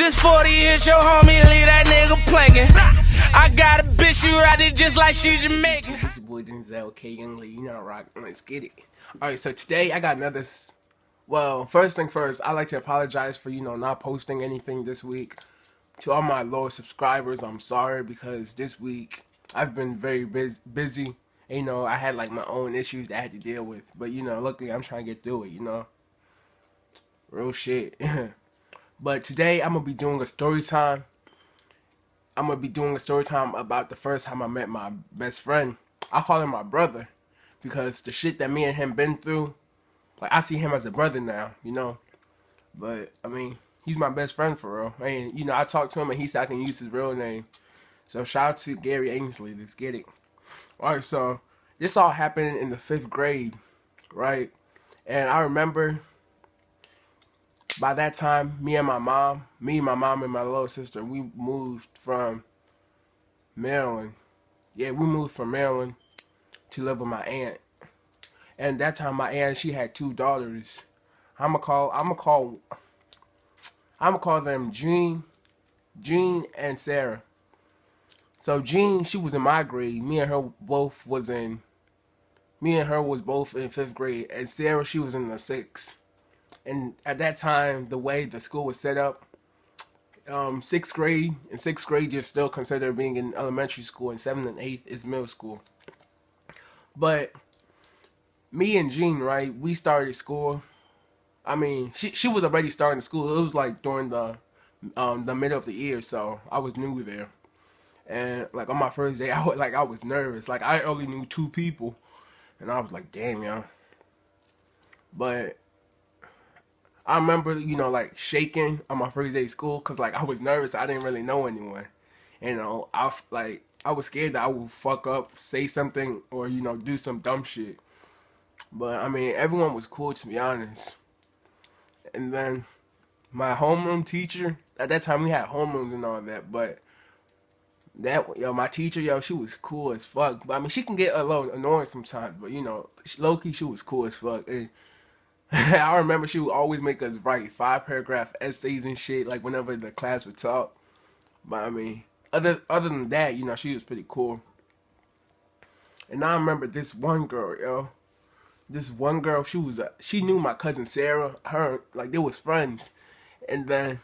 this 40 hit your homie, leave that nigga planking. I got a bitch, she ride it just like she Jamaican. This is boy Denzel K. Young Lee, you know rock. Let's get it. Alright, so today I got another. Well, first thing first, I like to apologize for not posting anything this week. To all my loyal subscribers, I'm sorry because this week I've been very busy. And, I had like my own issues that I had to deal with. But luckily I'm trying to get through it. Real shit. But today I'm gonna be doing a story time. I'm gonna be doing a story time about the first time I met my best friend. I call him my brother because the shit that me and him been through, like I see him as a brother now, But I mean, he's my best friend for real. And I talked to him and he said I can use his real name. So shout out to Gary Ainsley. Let's get it. Alright, so this all happened in the 5th grade, right? And I remember by that time, me and my mom and my little sister, we moved from Maryland. Yeah, we moved from Maryland to live with my aunt. And that time my aunt, she had 2 daughters. I'ma call them Jean and Sarah. So Jean, she was in my grade. Me and her was both in 5th grade. And Sarah, she was in the 6th. And at that time, the way the school was set up, 6th grade, in 6th grade, you're still considered being in elementary school, and 7th and 8th is middle school. But me and Jean, right, we started school. I mean, she was already starting school. It was like during the middle of the year, so I was new there. And like on my first day, I was nervous. Like I only knew 2 people, and I was like, damn, yo. But I remember, like shaking on my first day of school because like I was nervous. I didn't really know anyone. I was scared that I would fuck up, say something, or do some dumb shit. But I mean, everyone was cool, to be honest. And then my homeroom teacher, at that time we had homerooms and all that, but my teacher, she was cool as fuck. But I mean, she can get a little annoying sometimes, but low-key, she was cool as fuck. And I remember she would always make us write 5-paragraph essays and shit, like whenever the class would talk. But I mean, other than that, she was pretty cool. And I remember this one girl, she knew my cousin Sarah. Like they was friends. And then,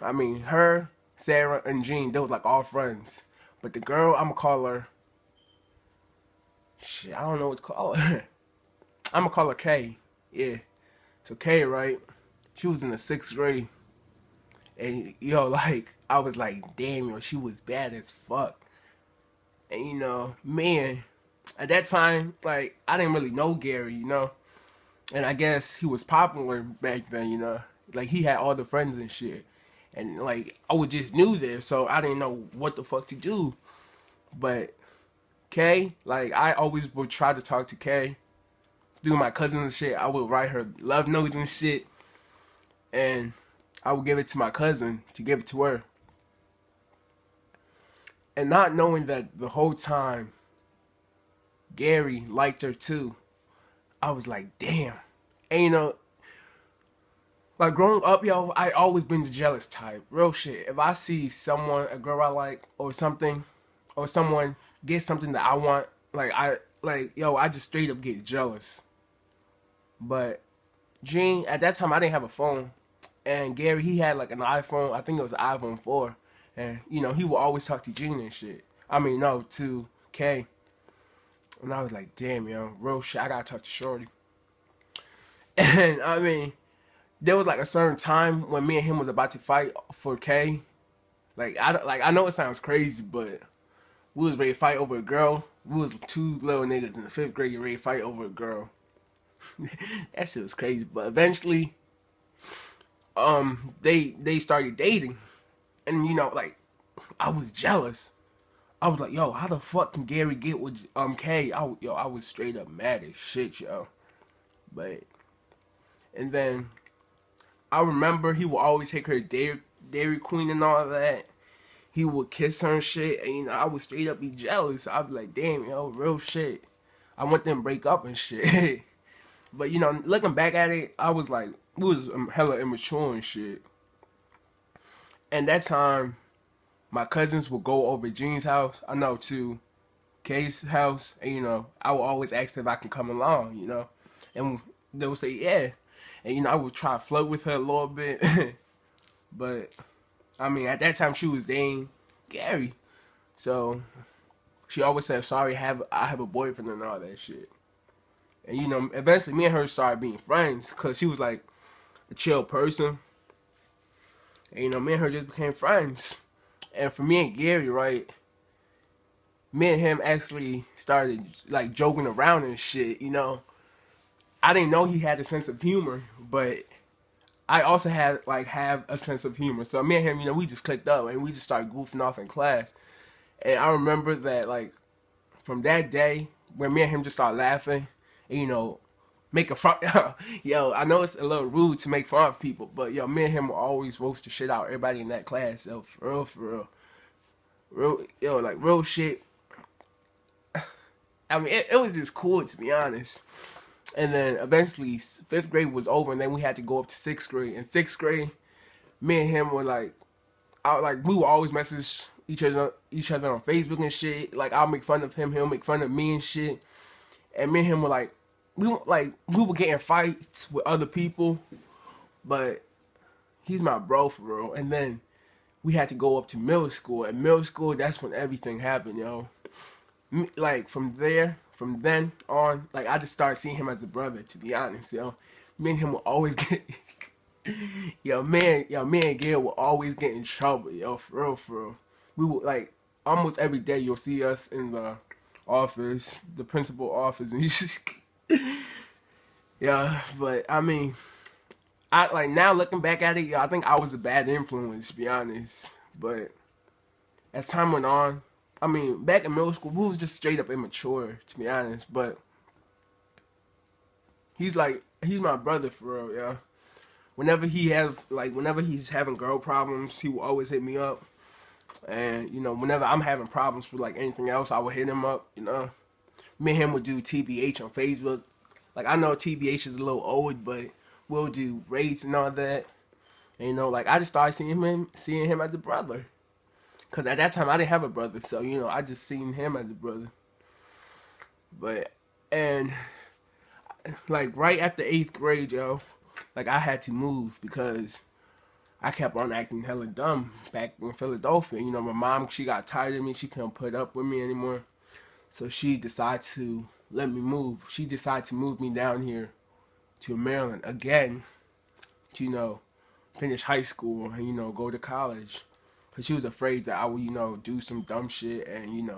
I mean, her, Sarah, and Jean, they was like all friends. But the girl, I'ma call her, shit, I don't know what to call her. I'ma call her Kay. Yeah. So Kay, right? She was in the 6th grade. And like I was like, damn, she was bad as fuck. And man, at that time, like I didn't really know Gary, And I guess he was popular back then, Like he had all the friends and shit. And like I was just new there, so I didn't know what the fuck to do. But Kay, like I always would try to talk to Kay. Through my cousins and shit, I would write her love notes and shit. And I would give it to my cousin to give it to her. And not knowing that the whole time Gary liked her too, I was like, damn. And like growing up, I always been the jealous type. Real shit. If I see a girl I like, or something, or someone get something that I want, I just straight up get jealous. But Jean, at that time I didn't have a phone. And Gary, he had like an iPhone, I think it was an iPhone 4. And, he would always talk to Jean and shit. I mean, no, to Kay. And I was like, damn, real shit, I gotta talk to Shorty. And, I mean, there was like a certain time when me and him was about to fight for Kay. I know it sounds crazy, but we was ready to fight over a girl. We was 2 little niggas in the 5th grade ready to fight over a girl. That shit was crazy. But eventually, they started dating. And, like, I was jealous. I was like, yo, how the fuck can Gary get with Kay? I was straight up mad as shit, yo. But, and then I remember he would always take her to Dairy Queen and all that. He would kiss her and shit, and I would straight up be jealous. I'd be like, damn, real shit. I want them to break up and shit. But looking back at it, I was like, we was hella immature and shit. And that time, my cousins would go over to Jean's house. I know to Kay's house, and I would always ask them if I can come along. And they would say yeah, and I would try to flirt with her a little bit, but I mean at that time she was dating Gary, so she always said sorry, I have a boyfriend and all that shit. And eventually me and her started being friends because she was like a chill person, and me and her just became friends. And for me and Gary, right, me and him actually started like joking around and shit. I didn't know he had a sense of humor, but I also have a sense of humor. So me and him, we just clicked up and we just started goofing off in class. And I remember that like from that day when me and him just started laughing, and, making fun. Yo, I know it's a little rude to make fun of people, but me and him will always roast the shit out of everybody in that class. So for real, real shit. I mean, it was just cool, to be honest. And then eventually 5th grade was over, and then we had to go up to 6th grade. In 6th grade, me and him were we would always message each other on Facebook and shit. Like I'll make fun of him, he'll make fun of me and shit. And me and him were we were getting fights with other people, but he's my bro for real. And then we had to go up to middle school. At middle school, that's when everything happened, yo. Like from then on, like I just started seeing him as a brother, to be honest, yo. Me and him will always get me and Gail will always get in trouble, yo, for real. We would like almost every day you'll see us in the office, the principal office, and he's just yeah, but I mean I like now looking back at it, yo, I think I was a bad influence, to be honest. But as time went on, I mean, back in middle school, we was just straight up immature, to be honest. But he's my brother for real, yeah. Whenever he's having girl problems, he will always hit me up. And whenever I'm having problems with like anything else, I will hit him up. Me and him would do TBH on Facebook. Like I know TBH is a little old, but we'll do raids and all that. And like I just started seeing him as a brother. Cause at that time I didn't have a brother, so I just seen him as a brother. But and like right after 8th grade, yo, like I had to move because I kept on acting hella dumb back in Philadelphia. My mom, she got tired of me. She couldn't put up with me anymore, so she decided to let me move. She decided to move me down here to Maryland again to finish high school and go to college. Cause she was afraid that I would, do some dumb shit and,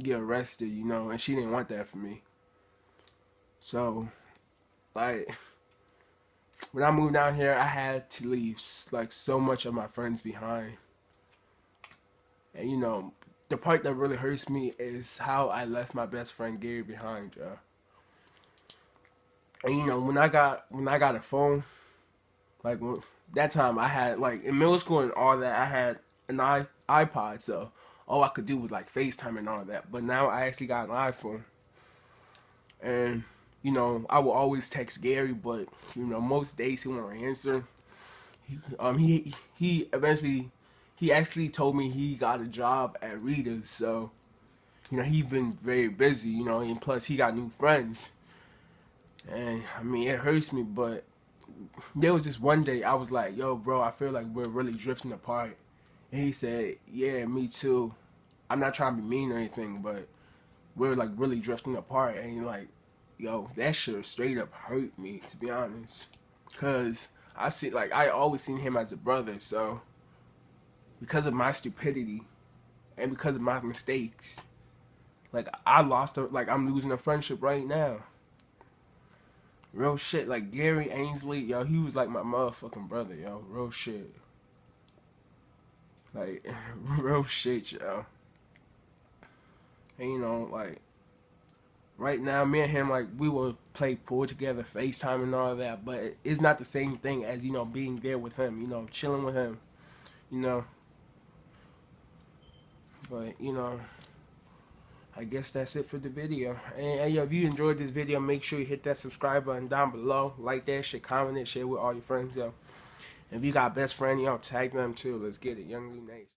get arrested, and she didn't want that for me. So, like, when I moved down here, I had to leave, like, so much of my friends behind. And, the part that really hurts me is how I left my best friend Gary behind, y'all. And, when I got a phone, like, that time I had, like, in middle school and all that, I had an iPod, so all I could do was like FaceTime and all that. But now I actually got an iPhone, and I will always text Gary, but most days he won't answer. He eventually actually told me he got a job at Rita's, so he's been very busy, and plus he got new friends, and I mean it hurts me. But there was this one day I was like, yo bro, I feel like we're really drifting apart. And he said, yeah, me too. I'm not trying to be mean or anything, but we're like really drifting apart. And you're like, yo, that shit straight up hurt me, to be honest. Cause I always seen him as a brother. So because of my stupidity and because of my mistakes, like I'm losing a friendship right now. Real shit. Like Gary Ainsley, yo, he was like my motherfucking brother, yo. Real shit. Like, real shit, yo. And like, right now, me and him, like, we will play pool together, FaceTime and all that, but it's not the same thing as, being there with him, chilling with him, But, I guess that's it for the video. And yo, if you enjoyed this video, make sure you hit that subscribe button down below. Like that shit, comment it, share with all your friends, yo. If you got best friend, you know, tag them too. Let's get it. Young Lee Nation.